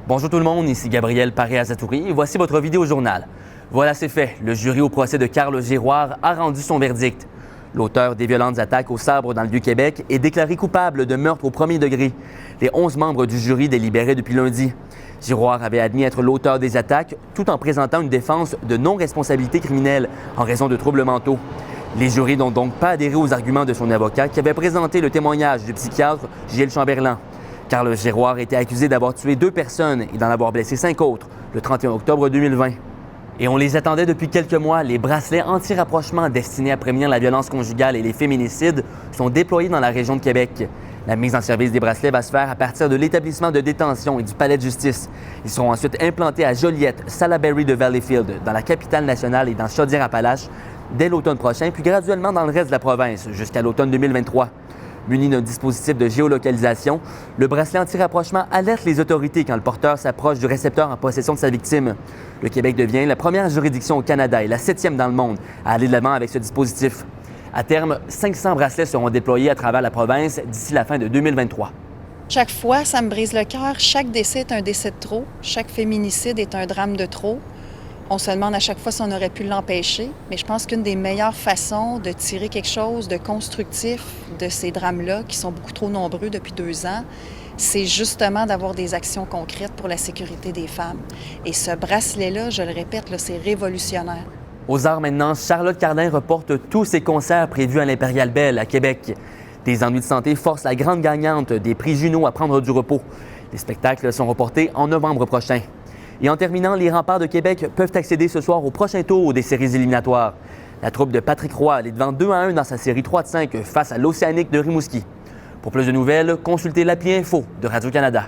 Bonjour tout le monde, ici Gabriel Paré-Azatouri et voici votre vidéo journal. Voilà, c'est fait. Le jury au procès de Carl Giroir a rendu son verdict. L'auteur des violentes attaques au sabre dans le Vieux-Québec est déclaré coupable de meurtre au premier degré. Les 11 membres du jury délibéraient depuis lundi. Giroir avait admis être l'auteur des attaques tout en présentant une défense de non-responsabilité criminelle en raison de troubles mentaux. Les jurys n'ont donc pas adhéré aux arguments de son avocat qui avait présenté le témoignage du psychiatre Gilles Chamberlain. Carl Giroir était accusé d'avoir tué 2 personnes et d'en avoir blessé 5 autres le 31 octobre 2020. Et on les attendait depuis quelques mois. Les bracelets anti-rapprochement destinés à prévenir la violence conjugale et les féminicides sont déployés dans la région de Québec. La mise en service des bracelets va se faire à partir de l'établissement de détention et du palais de justice. Ils seront ensuite implantés à Joliette, Salaberry de Valleyfield, dans la capitale nationale et dans Chaudière-Appalaches dès l'automne prochain, puis graduellement dans le reste de la province jusqu'à l'automne 2023. Muni d'un dispositif de géolocalisation, le bracelet anti-rapprochement alerte les autorités quand le porteur s'approche du récepteur en possession de sa victime. Le Québec devient la première juridiction au Canada et la 7e dans le monde à aller de l'avant avec ce dispositif. À terme, 500 bracelets seront déployés à travers la province d'ici la fin de 2023. Chaque fois, ça me brise le cœur. Chaque décès est un décès de trop. Chaque féminicide est un drame de trop. On se demande à chaque fois si on aurait pu l'empêcher, mais je pense qu'une des meilleures façons de tirer quelque chose de constructif de ces drames-là, qui sont beaucoup trop nombreux depuis 2 ans, c'est justement d'avoir des actions concrètes pour la sécurité des femmes. Et ce bracelet-là, je le répète, là, c'est révolutionnaire. Aux arts maintenant, Charlotte Cardin reporte tous ses concerts prévus à l'Impérial Belle à Québec. Des ennuis de santé forcent la grande gagnante des prix Juno à prendre du repos. Les spectacles sont reportés en novembre prochain. Et en terminant, les Remparts de Québec peuvent accéder ce soir au prochain tour des séries éliminatoires. La troupe de Patrick Roy est devant 2-1 dans sa série 3 de 5 face à l'Océanique de Rimouski. Pour plus de nouvelles, consultez l'appli Info de Radio-Canada.